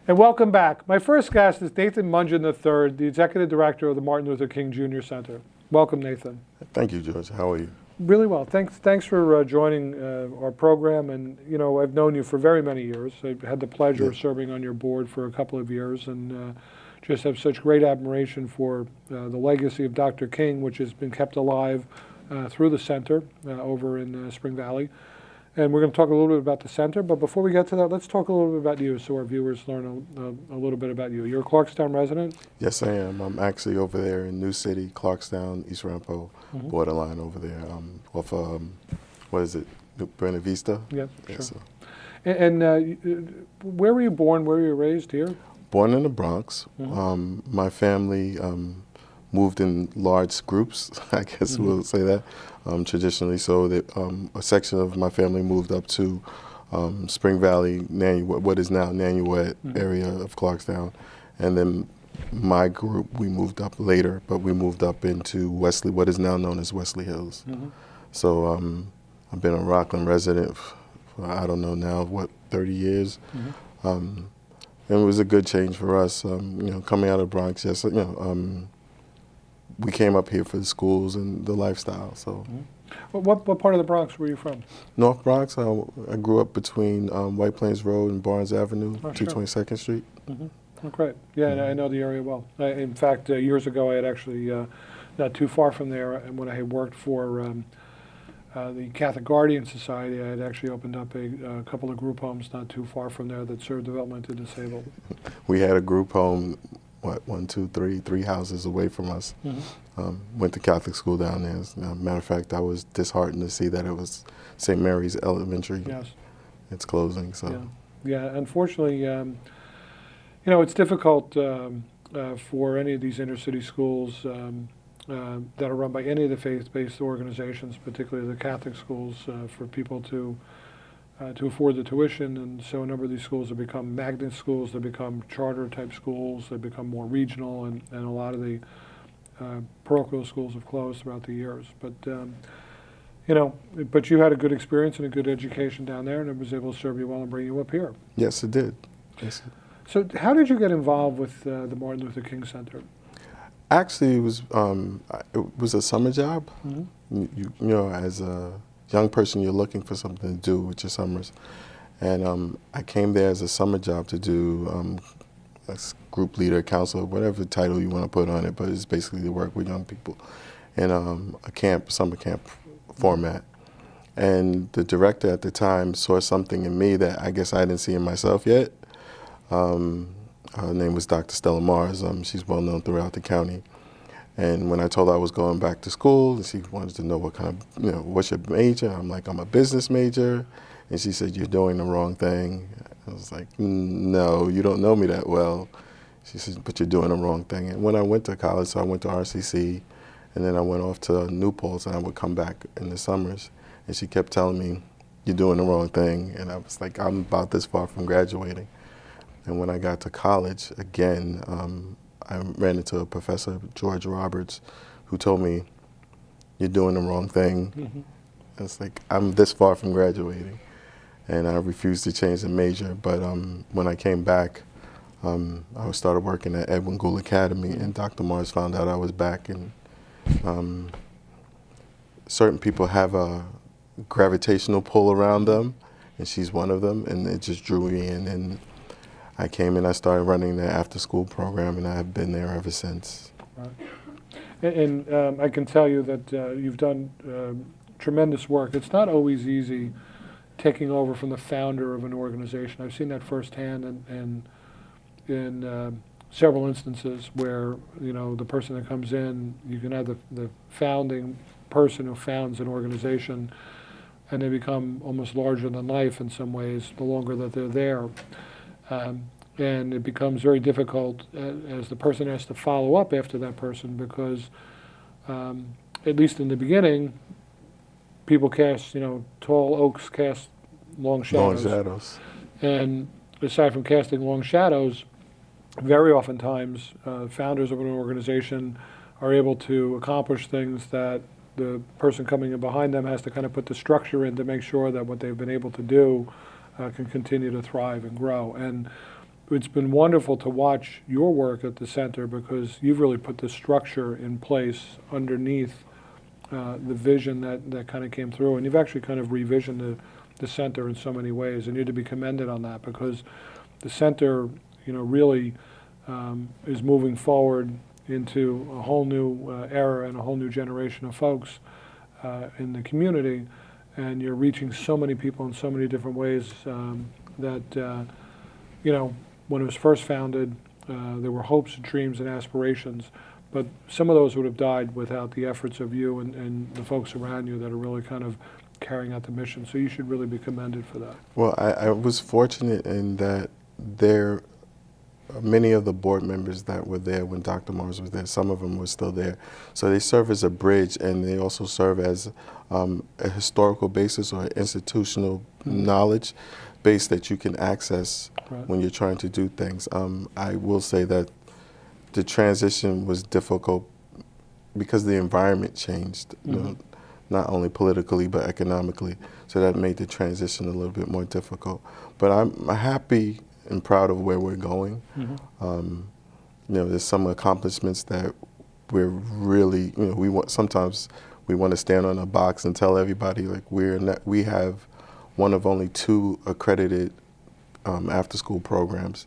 And welcome back. My first guest is Nathan Mungin III, the Executive Director of the Martin Luther King Jr. Center. Welcome, Nathan. Thank you, George. How are you? Really well. Thanks for joining our program. And you know, I've known you for very many years. I've had the pleasure of serving on your board for a couple of years, and just have such great admiration for the legacy of Dr. King, which has been kept alive through the center over in Spring Valley. And we're going to talk a little bit about the center, but before we get to that, let's talk a little bit about you so our viewers learn a little bit about you. You're a Clarkstown resident? Yes, I am. I'm actually over there in New City, Clarkstown, East Ramapo, borderline over there, off, what is it, Buena Vista? Yeah, yeah, sure. So. And where were you born? Where were you raised here? Born in the Bronx. My family moved in large groups, I guess we'll say that, traditionally. So that a section of my family moved up to Spring Valley, what is now Nanuet area of Clarkstown. And then my group, we moved up later, but we moved up into Wesley, what is now known as Wesley Hills. So I've been a Rockland resident for, I don't know now, what, 30 years. And it was a good change for us, you know, coming out of the Bronx. Yes, you know, we came up here for the schools and the lifestyle. So, What part of the Bronx were you from? North Bronx. I grew up between White Plains Road and Barnes Avenue, Oh, sure. 222nd Street. Oh, great. Yeah, I know the area well. In fact, years ago, I had actually, not too far from there, and when I had worked for the Catholic Guardian Society, I had actually opened up a couple of group homes not too far from there that served developmentally disabled. We had a group home, what, three houses away from us. Went to Catholic school down there. As a matter of fact, I was disheartened to see that it was St. Mary's Elementary. Yes. It's closing, so. Yeah, unfortunately, you know, it's difficult for any of these inner city schools that are run by any of the faith-based organizations, particularly the Catholic schools, for people to afford the tuition. And so a number of these schools have become magnet schools, they become charter type schools, they become more regional, and a lot of the parochial schools have closed throughout the years. But you know, but you had a good experience and a good education down there, and it was able to serve you well and bring you up here. Yes, it did. Yes. So how did you get involved with the Martin Luther King Center? Actually, it was a summer job. You know, as a young person, you're looking for something to do with your summers. And I came there as a summer job to do group leader, counselor, whatever title you want to put on it, but it's basically to work with young people in a summer camp format. And the director at the time saw something in me that I guess I didn't see in myself yet. Her name was Dr. Stella Mars. She's well known throughout the county. And when I told her I was going back to school, she wanted to know what kind of, you know, what's your major? I'm like, I'm a business major. And she said, you're doing the wrong thing. I was like, no, you don't know me that well. She said, but you're doing the wrong thing. And when I went to college, so I went to RCC, and then I went off to New Paltz, and I would come back in the summers. And she kept telling me, you're doing the wrong thing. And I was like, I'm about this far from graduating. And when I got to college, again, I ran into a professor, George Roberts, who told me, you're doing the wrong thing. It's like, I'm this far from graduating. And I refused to change the major. But when I came back, I started working at Edwin Gould Academy, and Dr. Mars found out I was back. And certain people have a gravitational pull around them, and she's one of them, and it just drew me in. And I came and I started running the after-school program, and I have been there ever since. Right. And I can tell you that you've done tremendous work. It's not always easy taking over from the founder of an organization. I've seen that firsthand in several instances where, you know, the person that comes in, you can have the founding person who founds an organization, and they become almost larger than life in some ways the longer that they're there. And it becomes very difficult as the person has to follow up after that person, because at least in the beginning, people cast, you know, tall oaks cast long shadows. Long shadows. And aside from casting long shadows, very oftentimes founders of an organization are able to accomplish things that the person coming in behind them has to kind of put the structure in to make sure that what they've been able to do can continue to thrive and grow. And it's been wonderful to watch your work at the center, because you've really put the structure in place underneath the vision that kind of came through, and you've actually kind of revisioned the center in so many ways, and you're to be commended on that, because the center, really is moving forward into a whole new era and a whole new generation of folks in the community, and you're reaching so many people in so many different ways that, when it was first founded, there were hopes and dreams and aspirations, but some of those would have died without the efforts of you and the folks around you that are really kind of carrying out the mission. So you should really be commended for that. Well, I was fortunate in that there many of the board members that were there when Dr. Mars was there, some of them were still there. So they serve as a bridge, and they also serve as a historical basis or institutional knowledge base that you can access when you're trying to do things. I will say that the transition was difficult because the environment changed, not only politically but economically. So that made the transition a little bit more difficult. But I'm happy and proud of where we're going. There's some accomplishments that we're really, sometimes we want to stand on a box and tell everybody like we have one of only 2 accredited after-school programs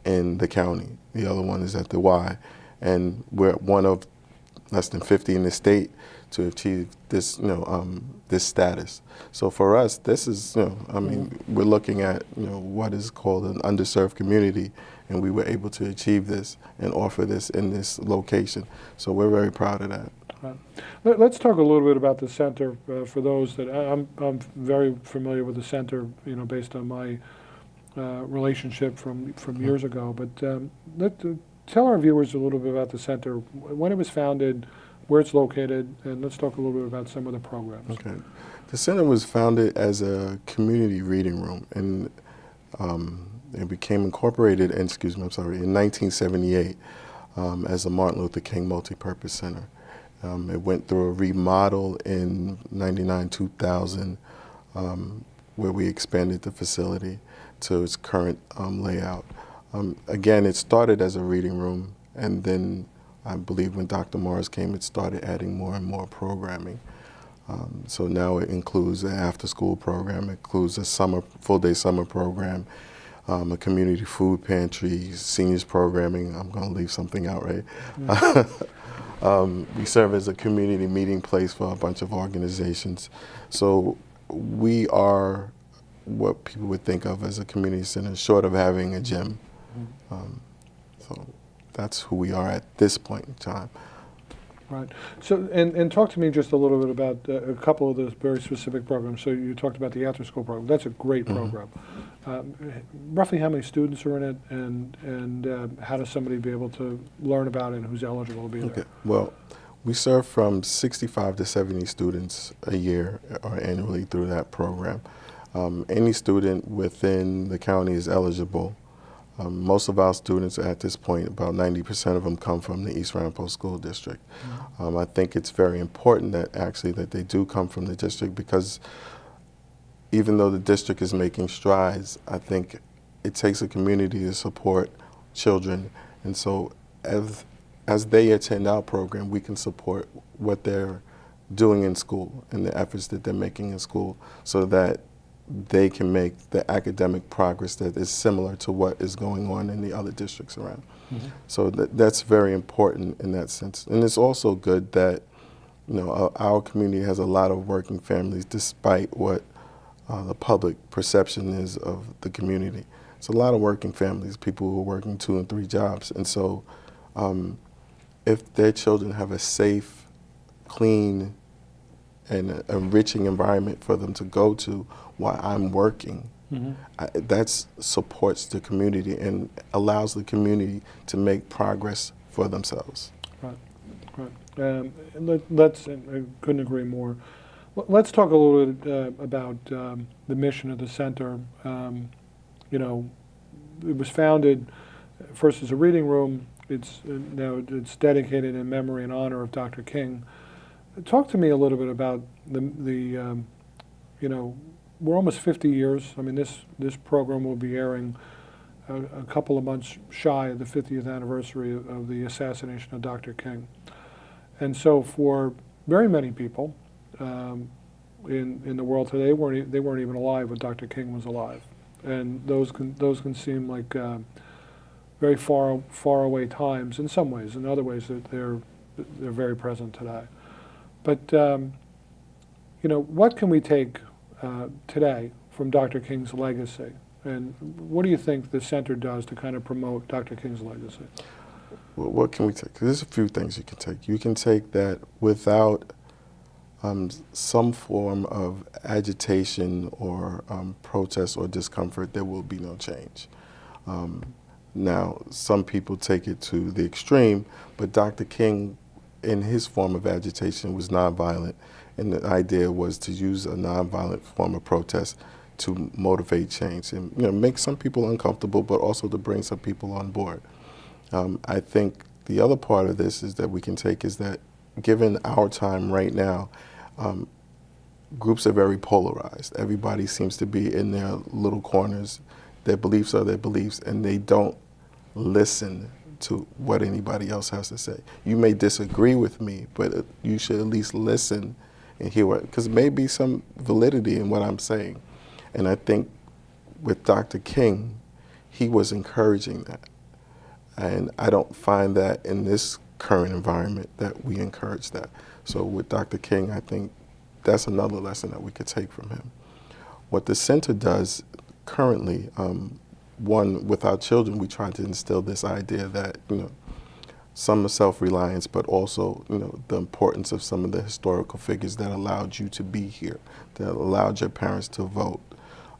in the county. The other one is at the Y, and we're one of less than 50 in the state to achieve this, this status. So for us, this is, we're looking at, what is called an underserved community, and we were able to achieve this and offer this in this location. So we're very proud of that. Let's talk a little bit about the center for those that I'm very familiar with the center, based on my relationship from years ago. But tell our viewers a little bit about the center, when it was founded, where it's located, and let's talk a little bit about some of the programs. Okay. The center was founded as a community reading room, and it became incorporated in 1978 as a Martin Luther King Multipurpose Center. It went through a remodel in 99-2000 where we expanded the facility to its current layout. Again, it started as a reading room, and then I believe when Dr. Mars came, it started adding more and more programming. So now it includes an after-school program, it includes a full-day summer program, a community food pantry, seniors programming. I'm going to leave something out, right? We serve as a community meeting place for a bunch of organizations. So we are what people would think of as a community center, short of having a gym. So that's who we are at this point in time. Right. So, and talk to me just a little bit about a couple of those very specific programs. So you talked about the after-school program. That's a great program. Roughly how many students are in it, and how does somebody be able to learn about it, and who's eligible to be there? Okay. Well, we serve from 65 to 70 students a year or annually through that program. Any student within the county is eligible. Most of our students at this point, about 90% of them come from the East Ramapo School District. I think it's very important that they do come from the district, because even though the district is making strides, I think it takes a community to support children. And so as they attend our program, we can support what they're doing in school and the efforts that they're making in school, so that they can make the academic progress that is similar to what is going on in the other districts around. So that's very important in that sense. And it's also good that, our community has a lot of working families, despite what the public perception is of the community. It's a lot of working families, people who are working 2 and 3 jobs. And so if their children have a safe, clean, and enriching environment for them to go to while I'm working, that supports the community and allows the community to make progress for themselves. Right, right. I couldn't agree more. Let's talk a little bit about the mission of the center. It was founded first as a reading room. It's now it's dedicated in memory and honor of Dr. King. Talk to me a little bit about we're almost 50 years. I mean, this program will be airing a couple of months shy of the 50th anniversary of the assassination of Dr. King. And so for very many people in the world today, they weren't even alive when Dr. King was alive. And those can seem like very far away times in some ways. In other ways, they're very present today. But what can we take today from Dr. King's legacy? And what do you think the center does to kind of promote Dr. King's legacy? Well, what can we take? There's a few things you can take. You can take that without some form of agitation or protest or discomfort, there will be no change. Now, some people take it to the extreme, but Dr. King, in his form of agitation, was nonviolent, and the idea was to use a nonviolent form of protest to motivate change and make some people uncomfortable, but also to bring some people on board. I think the other part of this is that we can take is that given our time right now, groups are very polarized. Everybody seems to be in their little corners. Their beliefs are their beliefs, and they don't listen to what anybody else has to say. You may disagree with me, but you should at least listen and hear what, because there may be some validity in what I'm saying. And I think with Dr. King, he was encouraging that. And I don't find that in this current environment that we encourage that. So with Dr. King, I think that's another lesson that we could take from him. What the center does currently, one, with our children, we try to instill this idea that, some self-reliance, but also, the importance of some of the historical figures that allowed you to be here, that allowed your parents to vote,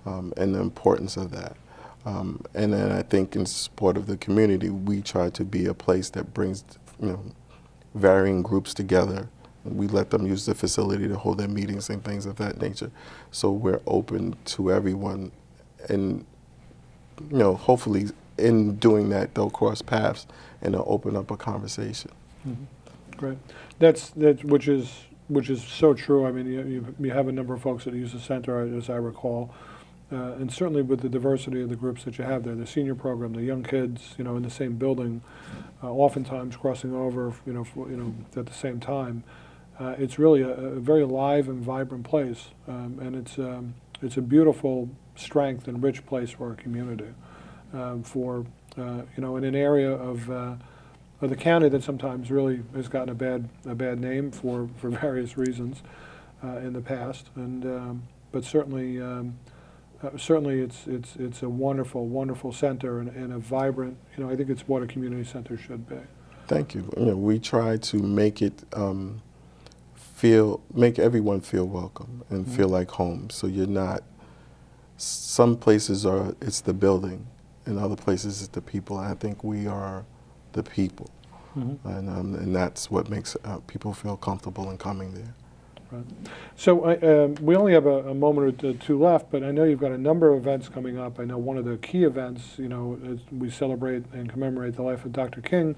and the importance of that. And then I think in support of the community, we try to be a place that brings, varying groups together. We let them use the facility to hold their meetings and things of that nature. So we're open to everyone, and hopefully in doing that, they'll cross paths and they'll open up a conversation. Mm-hmm. Great. That's which is so true. I mean, you have a number of folks that use the center, as I recall, and certainly with the diversity of the groups that you have there, the senior program, the young kids, in the same building, oftentimes crossing over, at the same time. It's really a very alive and vibrant place, and it's a beautiful strength and rich place for our community, in an area of the county that sometimes really has gotten a bad name for various reasons in the past, and but certainly it's a wonderful center and a vibrant. I think it's what a community center should be. Thank you. We try to make it make everyone feel welcome and feel like home. So you're not. Some places it's the building, and other places it's the people. And I think we are the people, and that's what makes people feel comfortable in coming there. Right. So we only have a moment or two left, but I know you've got a number of events coming up. I know one of the key events, is we celebrate and commemorate the life of Dr. King,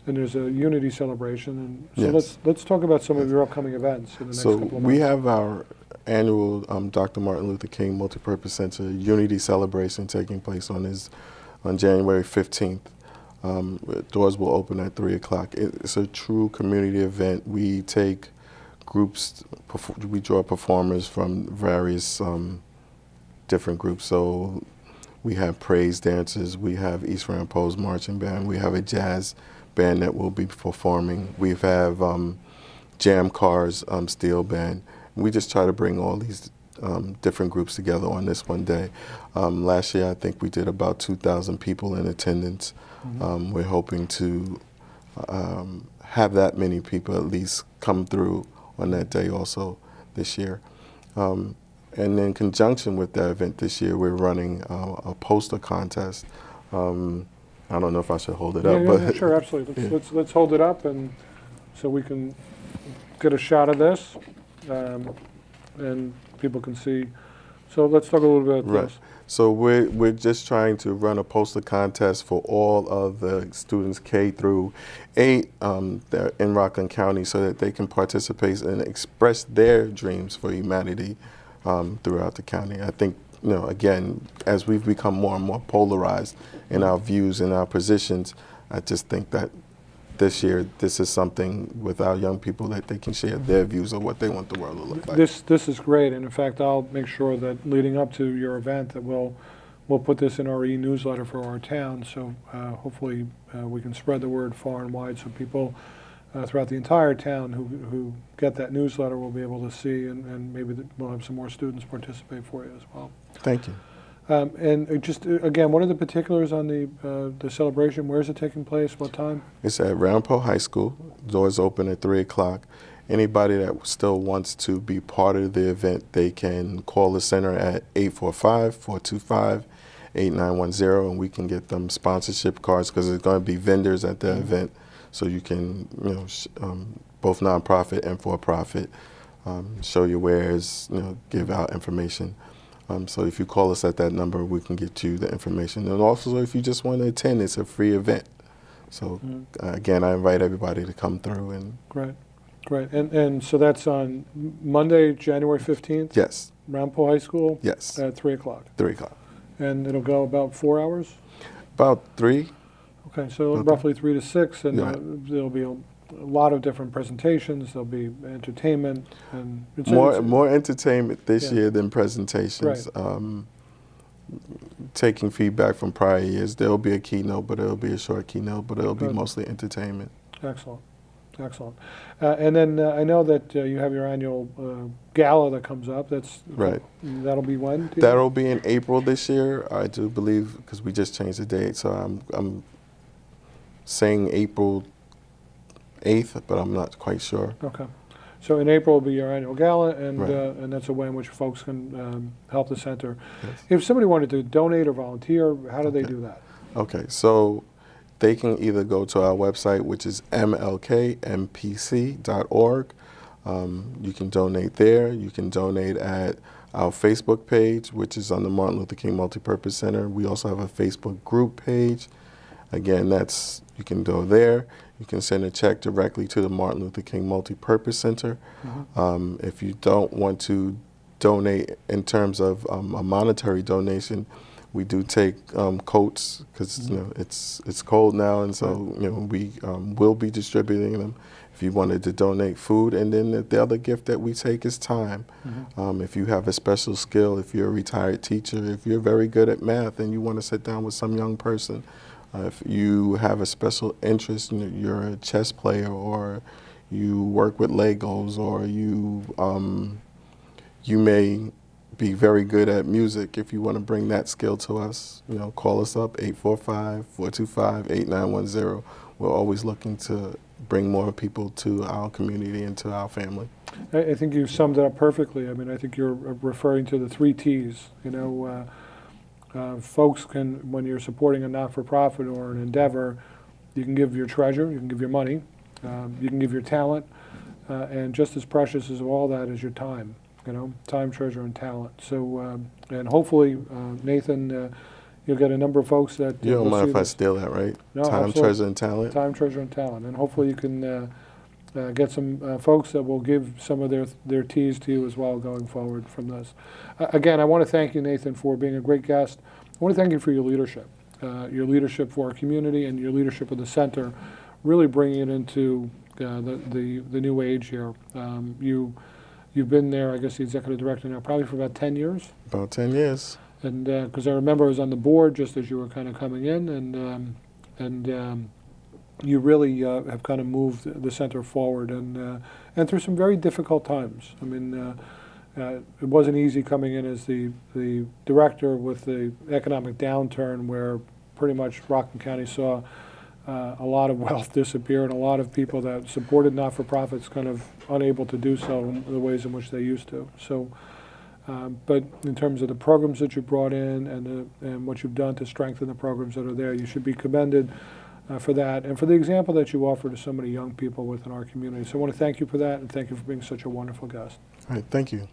and there's a unity celebration. And so Yes. let's talk about some of your upcoming events in the next couple of months. So we have our annual Dr. Martin Luther King Multipurpose Center Unity Celebration taking place on January 15th. Doors will open at 3 o'clock. It's a true community event. We take groups, we draw performers from various different groups. So we have praise dancers, we have East Rampo's marching band, we have a jazz band that will be performing. We have Jam Cars steel band. We just try to bring all these different groups together on this one day. Last year, I think we did about 2,000 people in attendance. We're hoping to have that many people at least come through on that day also this year. And in conjunction with that event this year, we're running a poster contest. I don't know if I should hold it up, Yeah, but sure, absolutely. Let's hold it up, and so we can get a shot of this, and people can see. So let's talk a little bit about this. So we're just trying to run a poster contest for all of the students K through 8 that are in Rockland County, so that they can participate and express their dreams for humanity throughout the county. I think again, as we've become more and more polarized in our views and our positions, I just think that this year, this is something with our young people that they can share their views of what they want the world to look like. This is great, and in fact, I'll make sure that leading up to your event that we'll put this in our e-newsletter for our town. So hopefully we can spread the word far and wide, so people throughout the entire town who get that newsletter will be able to see, and maybe we'll have some more students participate for you as well. Thank you. And just again, what are the particulars on the celebration? Where is it taking place? What time? It's at Ramapo High School. Doors open at 3 o'clock. Anybody that still wants to be part of the event, they can call the center at 845-425-8910, and we can get them sponsorship cards, because there's going to be vendors at the event, so you can, both nonprofit and for-profit, show your wares, give out information. So if you call us at that number, we can get you the information. And also, if you just want to attend, it's a free event. So again, I invite everybody to come through. And Great. And so that's on Monday, January 15th? Yes. Ramapo High School? Yes. At 3 o'clock? 3 o'clock. And it'll go about 4 hours? About 3. Okay, so roughly 3 to 6, and Right. there'll be a lot of different presentations. There'll be entertainment and More entertainment this Yeah. year than presentations. Right. Taking feedback from prior years. There'll be a keynote, but it'll be a short keynote, but it'll be Good. mostly entertainment. Excellent. And then I know that you have your annual gala that comes up. Right. That'll be when? do you know? That'll be in April this year, I do believe, because we just changed the date. So I'm saying April 8th, but I'm not quite sure. Okay. So in April will be your annual gala, and Right. and that's a way in which folks can help the center. Yes. If somebody wanted to donate or volunteer, how do they Okay. do that? Okay, so they can either go to our website, which is mlkmpc.org. You can donate there. You can donate at our Facebook page, which is on the Martin Luther King Multipurpose Center. We also have a Facebook group page. Again, you can go there. You can send a check directly to the Martin Luther King Multipurpose Center. If you don't want to donate in terms of a monetary donation, we do take coats, because it's cold now, and so we will be distributing them. If you wanted to donate food, and then the other gift that we take is time. If you have a special skill, if you're a retired teacher, if you're very good at math and you want to sit down with some young person, if you have a special interest, you're a chess player, or you work with Legos, or you may be very good at music. If you want to bring that skill to us, call us up, 845-425-8910. We're always looking to bring more people to our community and to our family. I think you summed it up perfectly. I mean, I think you're referring to the 3 T's. Folks can, when you're supporting a not-for-profit or an endeavor, you can give your treasure, you can give your money, you can give your talent, and just as precious as all that is your time. Time, treasure, and talent. So, and hopefully, Nathan, you'll get a number of folks that You don't will mind see if I this. steal that, right? No, Time, absolutely. treasure, and talent? Time, treasure, and talent. And hopefully you can get some folks that will give some of their T's to you as well going forward from this. Again, I want to thank you, Nathan, for being a great guest. I want to thank you for your leadership for our community, and your leadership of the center, really bringing it into the new age here. You've been there, I guess, the executive director now, probably for about 10 years. About 10 years. And because I remember I was on the board just as you were kind of coming in, and you really have kind of moved the center forward, and through some very difficult times. I mean, it wasn't easy coming in as the director with the economic downturn, where pretty much Rockland County saw a lot of wealth disappear, and a lot of people that supported not-for-profits kind of unable to do so in the ways in which they used to. So, but in terms of the programs that you brought in and what you've done to strengthen the programs that are there, you should be commended for that, and for the example that you offer to so many young people within our community. So I want to thank you for that, and thank you for being such a wonderful guest. All right, thank you.